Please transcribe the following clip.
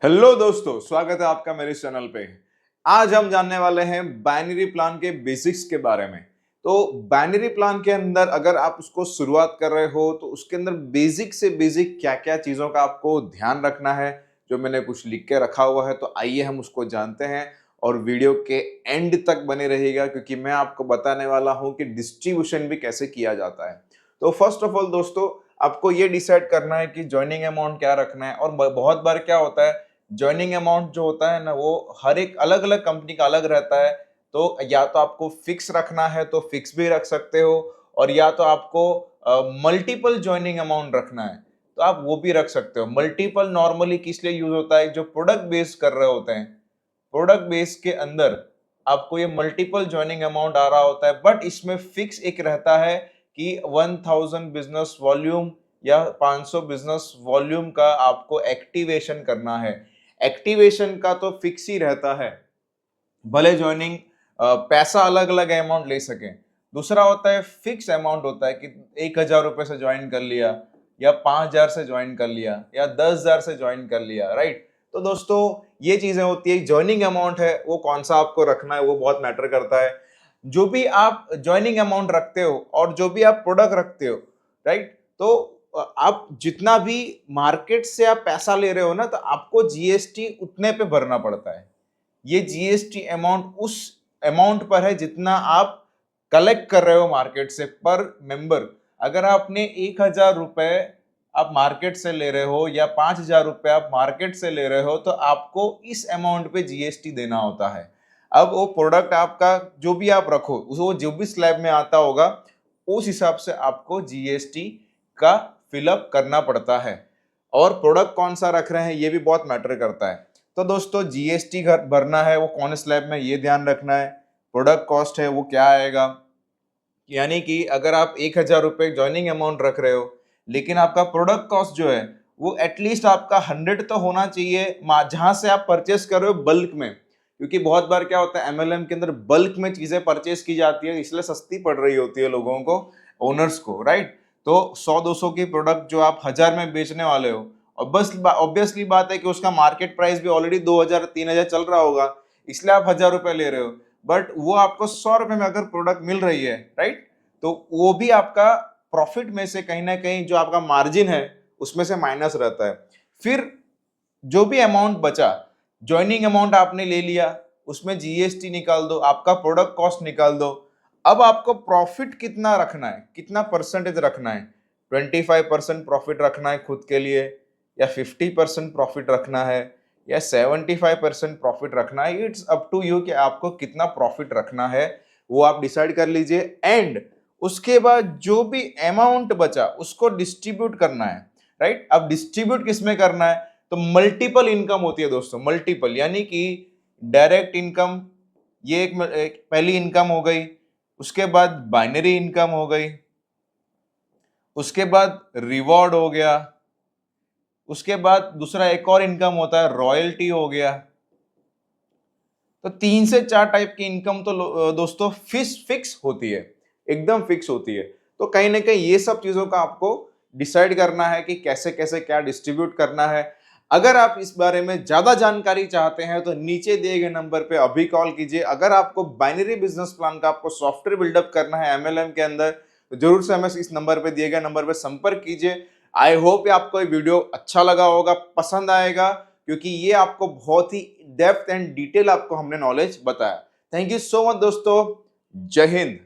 Hello दोस्तों, स्वागत है आपका मेरे चैनल पे। आज हम जानने वाले हैं बाइनरी प्लान के बेसिक्स के बारे में। तो बाइनरी प्लान के अंदर अगर आप उसको शुरुआत कर रहे हो तो उसके अंदर बेसिक से बेसिक क्या क्या चीजों का आपको ध्यान रखना है, जो मैंने कुछ लिख के रखा हुआ है। तो आइए हम उसको जानते हैं और वीडियो के एंड तक बने रहिएगा, क्योंकि मैं आपको बताने वाला हूं कि डिस्ट्रीब्यूशन भी कैसे किया जाता है। तो फर्स्ट ऑफ ऑल दोस्तों, आपको ये डिसाइड करना है कि ज्वाइनिंग अमाउंट क्या रखना है। और बहुत बार क्या होता है, ज्वाइनिंग अमाउंट जो होता है ना, वो हर एक अलग अलग कंपनी का अलग रहता है। तो या तो आपको फिक्स रखना है तो फिक्स भी रख सकते हो, और या तो आपको मल्टीपल ज्वाइनिंग अमाउंट रखना है तो आप वो भी रख सकते हो। मल्टीपल नॉर्मली किस लिए यूज होता है, जो प्रोडक्ट बेस्ड कर रहे होते हैं, प्रोडक्ट बेस के अंदर आपको ये मल्टीपल ज्वाइनिंग अमाउंट आ रहा होता है। बट इसमें फिक्स एक रहता है कि 1000 बिजनेस वॉल्यूम या 500 बिजनेस वॉल्यूम का आपको एक्टिवेशन करना है। एक्टिवेशन का तो फिक्स ही रहता है, भले ज्वाइनिंग पैसा अलग अलग अमाउंट ले सके। दूसरा होता है फिक्स अमाउंट, होता है कि 1000 रुपए से ज्वाइन कर लिया, या 5000 से ज्वाइन कर लिया, या 10,000 से ज्वाइन कर लिया, राइट। तो दोस्तों ये चीजें होती है। ज्वाइनिंग अमाउंट है वो कौन सा आपको रखना है वो बहुत मैटर करता है। जो भी आप ज्वाइनिंग अमाउंट रखते हो और जो भी आप प्रोडक्ट रखते हो, राइट, तो आप जितना भी मार्केट से आप पैसा ले रहे हो ना, तो आपको जीएसटी उतने पे भरना पड़ता है। ये जीएसटी अमाउंट उस अमाउंट पर है जितना आप कलेक्ट कर रहे हो मार्केट से पर मेंबर। अगर आपने 1000 रुपए आप मार्केट से ले रहे हो या 5000 रुपए आप मार्केट से ले रहे हो, तो आपको इस अमाउंट पे जीएसटी देना होता है। अब वो प्रोडक्ट आपका जो भी आप रखो, वो जो भी स्लैब में आता होगा, उस हिसाब से आपको जीएसटी का फिलअप करना पड़ता है। और प्रोडक्ट कौन सा रख रहे हैं ये भी बहुत मैटर करता है। तो दोस्तों जीएसटी भरना है वो कौन स्लैब में, ये ध्यान रखना है। प्रोडक्ट कॉस्ट है वो क्या आएगा, यानी कि अगर आप 1000 रुपए ज्वाइनिंग अमाउंट रख रहे हो, लेकिन आपका प्रोडक्ट कॉस्ट जो है वो एटलीस्ट आपका 100 तो होना चाहिए, जहां से आप परचेस कर रहे हो बल्क में। क्योंकि बहुत बार क्या होता है, एमएलएम के अंदर बल्क में चीजें परचेस की जाती है, इसलिए सस्ती पड़ रही होती है लोगों को, ओनर्स को, राइट। तो 100-200 की प्रोडक्ट जो आप 1000 में बेचने वाले हो, और बस ऑब्वियसली बात है कि उसका मार्केट प्राइस भी ऑलरेडी 2000-3000 चल रहा होगा, इसलिए आप 1000 रुपए ले रहे हो। बट वो आपको 100 रुपए में अगर प्रोडक्ट मिल रही है, राइट, तो वो भी आपका प्रॉफिट में से कहीं ना कहीं जो आपका मार्जिन है उसमें से माइनस रहता है। फिर जो भी अमाउंट बचा, ज्वाइनिंग अमाउंट आपने ले लिया, उसमें जीएसटी निकाल दो, आपका प्रोडक्ट कॉस्ट निकाल दो। अब आपको प्रॉफिट कितना रखना है, कितना परसेंटेज रखना है, 25% प्रॉफिट रखना है खुद के लिए, या 50% प्रॉफिट रखना है, या 75% प्रॉफिट रखना है। इट्स अप टू यू कि आपको कितना प्रॉफिट रखना है, वो आप डिसाइड कर लीजिए। एंड उसके बाद जो भी अमाउंट बचा उसको डिस्ट्रीब्यूट करना है, राइट। अब डिस्ट्रीब्यूट किस में करना है, तो मल्टीपल इनकम होती है दोस्तों, मल्टीपल, यानी कि डायरेक्ट इनकम, ये एक पहली इनकम हो गई। उसके बाद बाइनरी इनकम हो गई, उसके बाद रिवॉर्ड हो गया, उसके बाद दूसरा एक और इनकम होता है रॉयल्टी हो गया। तो 3 से 4 टाइप की इनकम तो दोस्तों फिक्स होती है, एकदम फिक्स होती है। तो कहीं ना कहीं ये सब चीजों का आपको डिसाइड करना है कि कैसे कैसे क्या डिस्ट्रीब्यूट करना है। अगर आप इस बारे में ज्यादा जानकारी चाहते हैं तो नीचे दिए गए नंबर पे अभी कॉल कीजिए। अगर आपको बाइनरी बिजनेस प्लान का आपको सॉफ्टवेयर बिल्डअप करना है एमएलएम के अंदर, तो जरूर से हमें इस नंबर पे दिए गए नंबर पे संपर्क कीजिए। आई होप आपको ये वीडियो अच्छा लगा होगा, पसंद आएगा, क्योंकि ये आपको बहुत ही डेप्थ एंड डिटेल आपको हमने नॉलेज बताया। थैंक यू सो मच दोस्तों, जय हिंद।